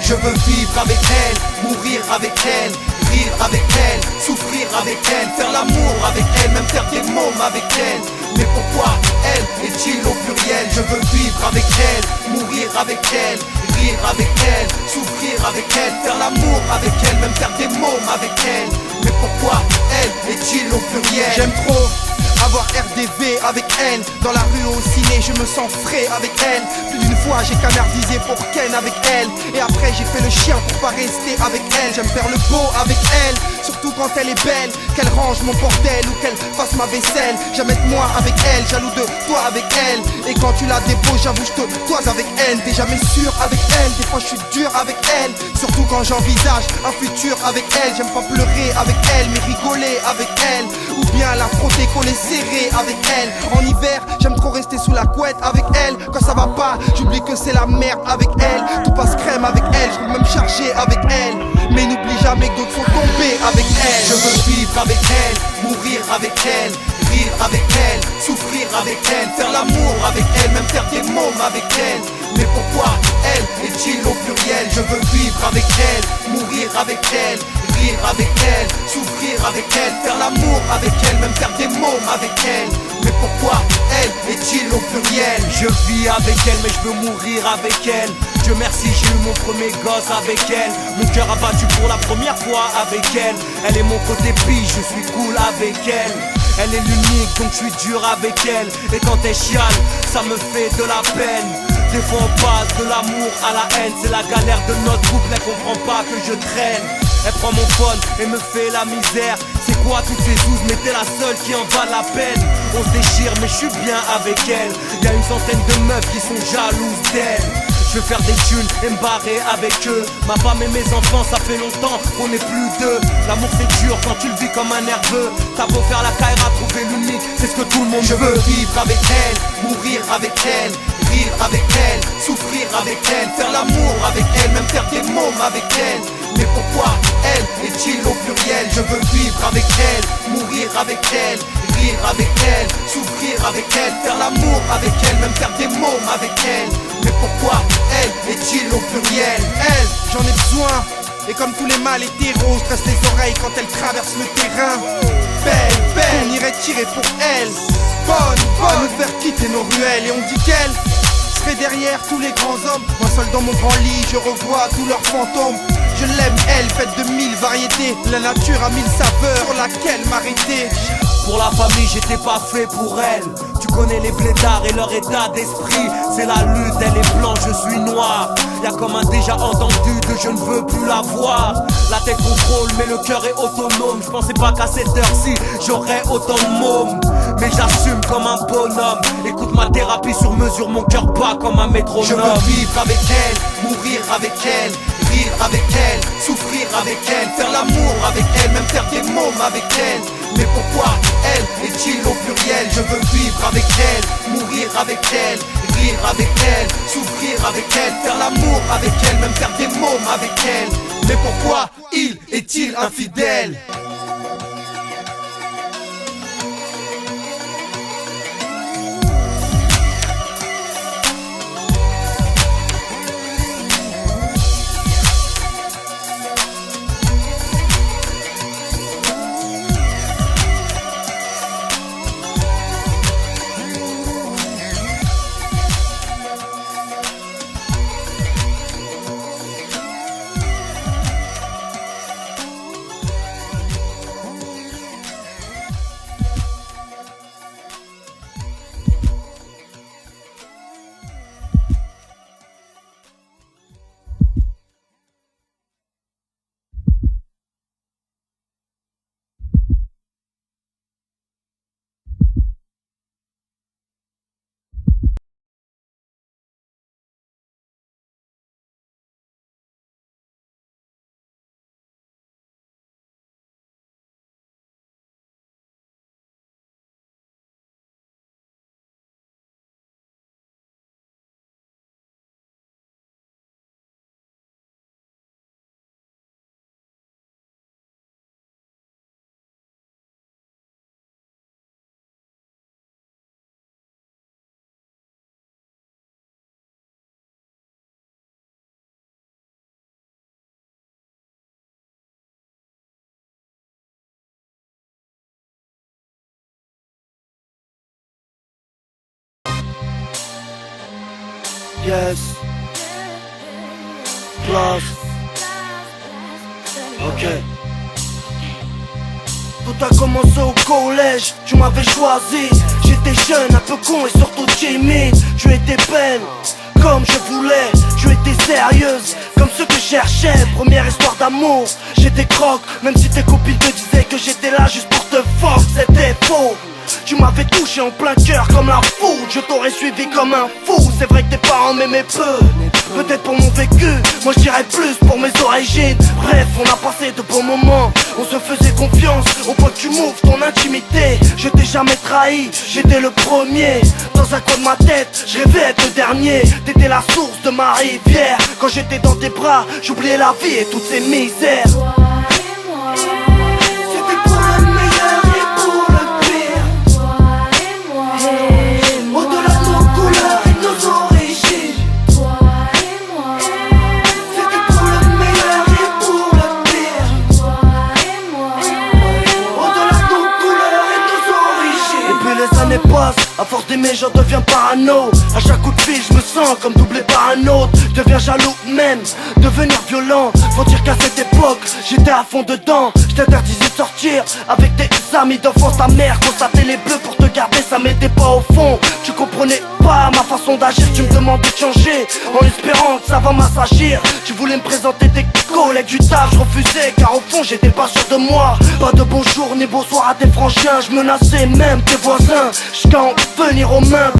Je veux vivre avec elle, mourir avec elle, rire avec elle, souffrir avec elle, faire l'amour avec elle, même faire des mômes avec elle. Mais pourquoi elle est-il au pluriel? Je veux vivre avec elle, mourir avec elle, rire avec elle, souffrir avec elle, faire l'amour avec elle, même faire des mômes avec elle. Mais pourquoi elle est-il au pluriel? J'aime trop avoir RDV avec elle. Dans la rue au ciné je me sens frais avec elle. Plus d'une fois j'ai canardisé pour Ken avec elle. Et après j'ai fait le chien pour pas rester avec elle. J'aime faire le beau avec elle, surtout quand elle est belle. Qu'elle range mon bordel ou qu'elle fasse ma vaisselle. J'aime être moi avec elle, jaloux de toi avec elle. Et quand tu la déposes j'avoue je te toise avec elle. T'es jamais sûr avec elle, des fois je suis dur avec elle. Surtout quand j'envisage un futur avec elle. J'aime pas pleurer avec elle mais rigoler avec elle. Ou bien la frotter, coller, serrer avec elle. En hiver j'aime trop rester sous la couette avec elle. Quand ça va pas j'oublie que c'est la merde avec elle. Tout passe crème avec elle, je peux même charger avec elle. Mais n'oublie jamais que d'autres sont tombés avec elle. Je veux vivre avec elle, mourir avec elle, rire avec elle, souffrir avec elle, faire l'amour avec elle, même faire des mômes avec elle. Mais pourquoi elle est-il au pluriel? Je veux vivre avec elle, mourir avec elle, rire avec elle, souffrir avec elle, faire l'amour avec elle, même faire des mômes avec elle. Mais pourquoi elle est-il au pluriel? Je vis avec elle mais je veux mourir avec elle. Dieu merci j'ai eu mon premier gosse avec elle. Mon cœur a battu pour la première fois avec elle. Elle est mon côté pige, je suis cool avec elle. Elle est l'unique donc je suis dur avec elle. Et quand elle chiale ça me fait de la peine. Des fois on passe de l'amour à la haine. C'est la galère de notre couple, elle comprend pas que je traîne. Elle prend mon phone et me fait la misère. C'est quoi toutes ces zouzes, mais t'es la seule qui en valent la peine. On se déchire mais je suis bien avec elle. Y'a une centaine de meufs qui sont jalouses d'elle. Je veux faire des thunes et me barrer avec eux. Ma femme et mes enfants, ça fait longtemps qu'on est plus deux. L'amour c'est dur quand tu le vis comme un nerveux. T'as beau faire la caïra, trouver l'unique, c'est ce que tout le monde veut. Je veux vivre avec elle, mourir avec elle, rire avec elle, souffrir avec elle, faire l'amour avec elle, même faire des mômes avec elle. Mais pourquoi elle est-il au pluriel? Je veux vivre avec elle, mourir avec elle, rire avec elle, souffrir avec elle, faire l'amour avec elle, même faire des mômes avec elle. Mais pourquoi elle est-il au pluriel? Elle, j'en ai besoin. Et comme tous les mâles hétéros, je tresse les oreilles quand elle traverse le terrain. Belle, belle, on irait tirer pour elle. Bonne, bonne, à nous faire quitter nos ruelles. Et on dit qu'elle serait derrière tous les grands hommes. Moi seul dans mon grand lit, je revois tous leurs fantômes. Je l'aime, elle, faite de 1000 variétés. La nature a 1000 saveurs sur laquelle m'arrêter. Pour la famille j'étais pas fait pour elle. Tu connais les blédards et leur état d'esprit. C'est la lutte, elle est blanche, je suis noir. Y'a comme un déjà entendu de je ne veux plus la voir. La tête contrôle mais le cœur est autonome. Je pensais pas qu'à cette heure-ci j'aurais autant de mômes. Mais j'assume comme un bonhomme. Écoute ma thérapie sur mesure, mon cœur bat comme un métronome. Je veux vivre avec elle, mourir avec elle, rire avec elle, souffrir avec elle, faire l'amour avec elle, même faire des mômes avec elle. Mais pourquoi elle est-il au pluriel? Je veux vivre avec elle, mourir avec elle, rire avec elle, souffrir avec elle, faire l'amour avec elle, même faire des mômes avec elle. Mais pourquoi il est-il infidèle? Yes. Place. Ok. Tout a commencé au collège, tu m'avais choisi. J'étais jeune, un peu con et surtout timide. Tu étais belle, comme je voulais. Tu étais sérieuse, comme ce que je cherchais. Première histoire d'amour, j'étais croque. Même si tes copines te disaient que j'étais là juste pour te fuck, c'était faux. Tu m'avais touché en plein cœur comme la foudre. Je t'aurais suivi comme un fou. C'est vrai que tes parents m'aimaient peu, peut-être pour mon vécu, moi je dirais plus pour mes origines. Bref, on a passé de bons moments. On se faisait confiance, au point que tu m'ouvres ton intimité. Je t'ai jamais trahi, j'étais le premier. Dans un coin de ma tête, je rêvais être le dernier. T'étais la source de ma rivière. Quand j'étais dans tes bras, j'oubliais la vie et toutes ses misères. Les années passent, à force d'aimer j'en deviens parano. À chaque coup de fil je me sens comme doublé par un autre. Je deviens jaloux même, devenir violent. Faut dire qu'à cette époque, j'étais à fond dedans. Je t'interdisais de sortir avec tes amis d'enfance. Ta mère constatait les bleus pour te garder, ça m'aidait pas au fond. Tu comprenais pas ma façon d'agir, tu me demandais de changer en espérant que ça va m'assagir. Tu voulais me présenter tes collègues du taf, je refusais car au fond j'étais pas sûr de moi. Pas de bonjour ni bonsoir à tes frangins, je menaçais même tes voisins jusqu'à en venir aux mains